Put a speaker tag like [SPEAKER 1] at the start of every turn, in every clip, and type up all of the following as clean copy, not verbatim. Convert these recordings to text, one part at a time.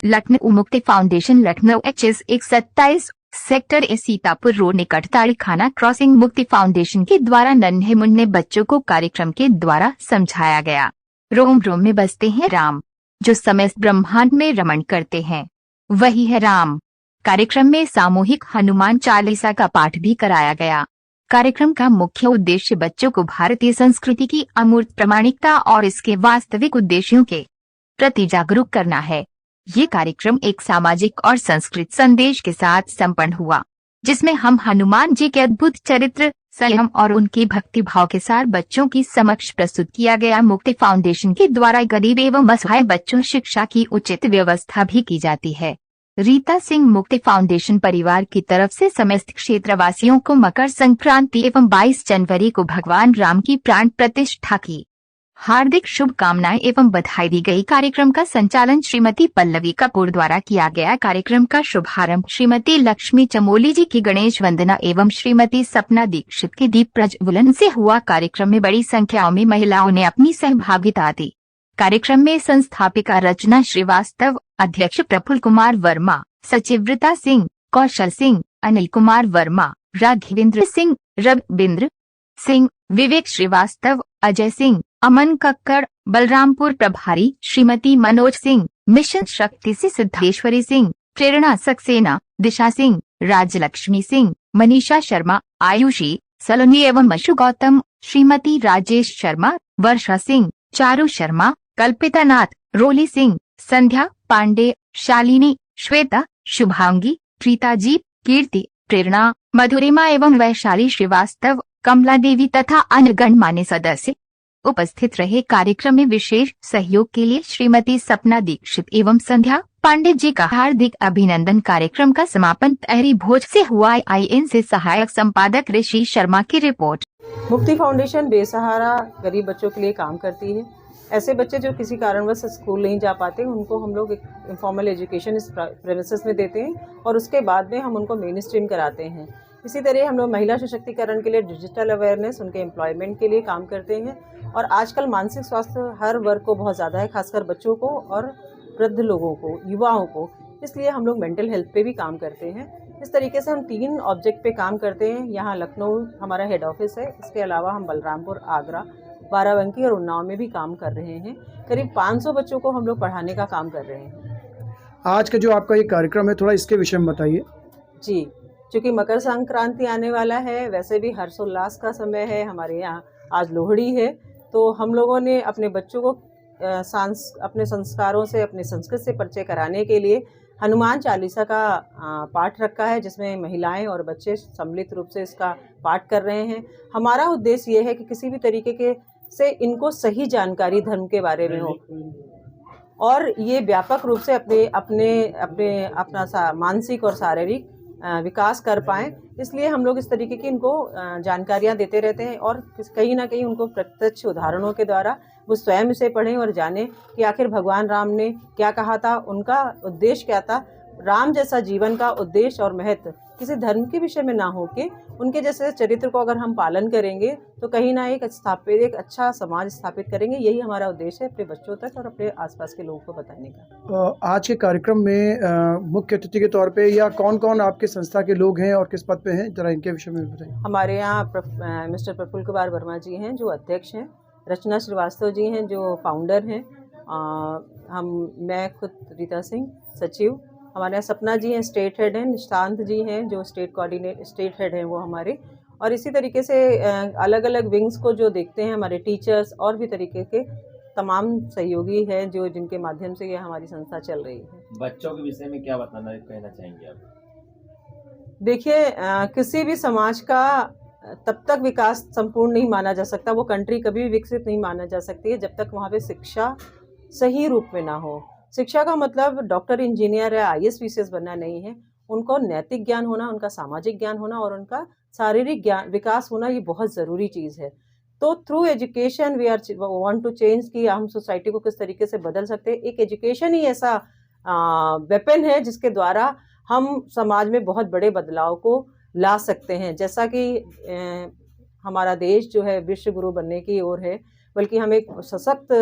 [SPEAKER 1] लखनऊ मुक्ति foundation Lucknow HS 127 sector A Sitapur road निकट ताड़ीखाना crossing मुक्ति फाउंडेशन के द्वारा नन्हे मुन्ने बच्चों को कार्यक्रम के द्वारा समझाया गया। रोम रोम में बसते हैं राम, जो समस्त ब्रह्मांड में रमण करते हैं वही है राम। कार्यक्रम में सामूहिक हनुमान चालीसा का पाठ भी कराया गया। कार्यक्रम का मुख्य उद्देश्य बच्चों को भारतीय संस्कृति की अमूर्त प्रामाणिकता और इसके वास्तविक उद्देश्यों के प्रति जागरूक करना है। ये कार्यक्रम एक सामाजिक और संस्कृत संदेश के साथ संपन्न हुआ, जिसमें हम हनुमान जी के अद्भुत चरित्र, संयम और उनके भक्ति भाव के साथ बच्चों की समक्ष प्रस्तुत किया गया। मुक्ति फाउंडेशन के द्वारा गरीब एवं असहाय बच्चों शिक्षा की उचित व्यवस्था भी की जाती है। रीता सिंह मुक्ति फाउंडेशन परिवार की तरफ से समस्त क्षेत्रवासियों को मकर संक्रांति एवं 22 जनवरी को भगवान राम की प्राण प्रतिष्ठा की हार्दिक शुभकामनाएं एवं बधाई दी गई। कार्यक्रम का संचालन श्रीमती पल्लवी कपूर द्वारा किया गया। कार्यक्रम का शुभारंभ श्रीमती लक्ष्मी चमोली जी की गणेश वंदना एवं श्रीमती सपना दीक्षित के दीप प्रज्वलन से हुआ। कार्यक्रम में बड़ी संख्या में महिलाओं ने अपनी सहभागिता दी। कार्यक्रम में संस्थापिका रचना श्रीवास्तव, अध्यक्ष प्रफुल्ल कुमार वर्मा, सचिव रीता सिंह, कौशल सिंह, अनिल कुमार वर्मा, राघवेंद्र सिंह, रविंद्र सिंह, विवेक श्रीवास्तव, अजय सिंह, अमन कक्कड़, बलरामपुर प्रभारी श्रीमती मनोज सिंह, मिशन शक्ति से सिद्धेश्वरी सिंह, प्रेरणा सक्सेना, दिशा सिंह, राजलक्ष्मी सिंह, मनीषा शर्मा, आयुषी सलोनी एवं मशु गौतम, श्रीमती राजेश शर्मा, वर्षा सिंह, चारू शर्मा, कल्पिता नाथ, रोली सिंह, संध्या पांडे, शालिनी, श्वेता, शुभांगी, प्रीता जी, कीर्ति, प्रेरणा, मधुरिमा एवं वैशाली श्रीवास्तव, कमला देवी तथा अन्य गणमान्य सदस्य उपस्थित रहे। कार्यक्रम में विशेष सहयोग के लिए श्रीमती सपना दीक्षित एवं संध्या पांडे जी का हार्दिक अभिनंदन। कार्यक्रम का समापन तहरी भोज से हुआ। IN से सहायक संपादक ऋषि शर्मा की रिपोर्ट।
[SPEAKER 2] मुक्ति फाउंडेशन बेसहारा गरीब बच्चों के लिए काम करती है। ऐसे बच्चे जो किसी कारणवश स्कूल नहीं जा पाते, उनको हम लोग एक इनफॉर्मल एजुकेशन इस प्रेमिसेस में देते हैं और उसके बाद में हम उनको मेन स्ट्रीम कराते हैं। इसी तरह हम लोग महिला सशक्तिकरण के लिए डिजिटल अवेयरनेस, उनके एम्प्लॉयमेंट के लिए काम करते हैं। और आजकल मानसिक स्वास्थ्य हर वर्ग को बहुत ज़्यादा है, खासकर बच्चों को और वृद्ध लोगों को, युवाओं को, इसलिए हम लोग मेंटल हेल्थ पे भी काम करते हैं। इस तरीके से हम 3 ऑब्जेक्ट पे काम करते हैं। यहाँ लखनऊ हमारा हेड ऑफिस है, इसके अलावा हम बलरामपुर, आगरा, बाराबंकी और उन्नाव में भी काम कर रहे हैं। करीब 500 बच्चों को हम लोग पढ़ाने का काम कर रहे हैं।
[SPEAKER 3] आज का जो आपका ये कार्यक्रम है, थोड़ा इसके विषय में बताइए।
[SPEAKER 2] जी, चूँकि मकर संक्रांति आने वाला है, वैसे भी हर्षोल्लास का समय है। हमारे यहाँ आज लोहड़ी है, तो हम लोगों ने अपने बच्चों को अपने संस्कारों से, अपने संस्कृति से परिचय कराने के लिए हनुमान चालीसा का पाठ रखा है, जिसमें महिलाएं और बच्चे सम्मिलित रूप से इसका पाठ कर रहे हैं। हमारा उद्देश्य ये है कि किसी भी तरीके के से इनको सही जानकारी धर्म के बारे में हो और ये व्यापक रूप से अपना मानसिक और शारीरिक विकास कर पाएँ। इसलिए हम लोग इस तरीके की इनको जानकारियाँ देते रहते हैं और कहीं ना कहीं उनको प्रत्यक्ष उदाहरणों के द्वारा वो स्वयं इसे पढ़ें और जानें कि आखिर भगवान राम ने क्या कहा था, उनका उद्देश्य क्या था। राम जैसा जीवन का उद्देश्य और महत्व किसी धर्म के विषय में ना हो के उनके जैसे चरित्र को अगर हम पालन करेंगे तो कहीं ना एक अच्छा समाज स्थापित करेंगे। यही हमारा उद्देश्य है, अपने बच्चों तक और अपने आसपास के लोगों को बताने का।
[SPEAKER 3] आज के कार्यक्रम में मुख्य अतिथि के तौर पे या कौन कौन आपके संस्था के लोग हैं और किस पद पे हैं, जरा इनके विषय में बताइए।
[SPEAKER 2] हमारे यहाँ मिस्टर प्रफुल्ल कुमार वर्मा जी हैं, जो अध्यक्ष हैं। रचना श्रीवास्तव जी हैं, जो फाउंडर हैं। मैं खुद रीता सिंह, सचिव। हमारे यहाँ सपना जी हैं, स्टेट हेड हैं। निशांत जी हैं, जो स्टेट हेड हैं वो हमारे। और इसी तरीके से अलग अलग विंग्स को जो देखते हैं हमारे टीचर्स और भी तरीके के तमाम सहयोगी हैं, जो जिनके माध्यम से ये हमारी संस्था चल रही है।
[SPEAKER 4] बच्चों के विषय में क्या कहना चाहेंगे आप?
[SPEAKER 2] देखिए, किसी भी समाज का तब तक विकास संपूर्ण नहीं माना जा सकता, वो कंट्री कभी भी विकसित नहीं माना जा सकती है जब तक वहाँ पे शिक्षा सही रूप में ना हो। शिक्षा का मतलब डॉक्टर, इंजीनियर या IAS PCS बनना नहीं है। उनको नैतिक ज्ञान होना, उनका सामाजिक ज्ञान होना और उनका शारीरिक ज्ञान विकास होना, ये बहुत ज़रूरी चीज़ है। तो through education we want to change कि हम सोसाइटी को किस तरीके से बदल सकते हैं। एक एजुकेशन ही ऐसा वेपन है जिसके द्वारा हम समाज में बहुत बड़े बदलाव को ला सकते हैं। जैसा कि हमारा देश जो है विश्व गुरु बनने की ओर है, बल्कि हम एक सशक्त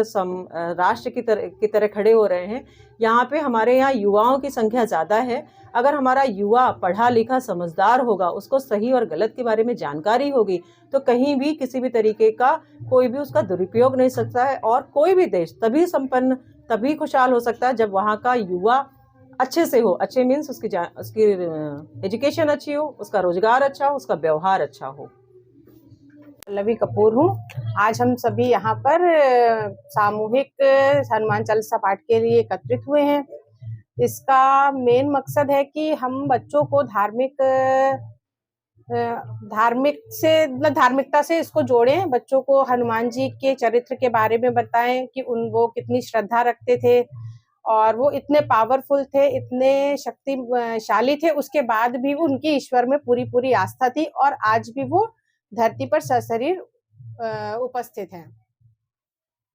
[SPEAKER 2] राष्ट्र की तरह खड़े हो रहे हैं। यहाँ पे हमारे यहाँ युवाओं की संख्या ज़्यादा है। अगर हमारा युवा पढ़ा लिखा समझदार होगा, उसको सही और गलत के बारे में जानकारी होगी, तो कहीं भी किसी भी तरीके का कोई भी उसका दुरुपयोग नहीं सकता है। और कोई भी देश तभी संपन्न, तभी खुशहाल हो सकता है जब वहाँ का युवा अच्छे से हो। अच्छे मीन्स उसकी एजुकेशन अच्छी हो, उसका रोजगार अच्छा हो, उसका व्यवहार अच्छा हो।
[SPEAKER 5] पल्लवी कपूर हूँ। आज हम सभी यहाँ पर सामूहिक हनुमान चालीसा पाठ के लिए एकत्रित हुए हैं। इसका मेन मकसद है कि हम बच्चों को धार्मिकता से इसको जोड़ें, बच्चों को हनुमान जी के चरित्र के बारे में बताएं कि वो कितनी श्रद्धा रखते थे और वो इतने पावरफुल थे, इतने शक्तिशाली थे, उसके बाद भी उनकी ईश्वर में पूरी आस्था थी और आज भी वो धरती पर सशरीर उपस्थित हैं।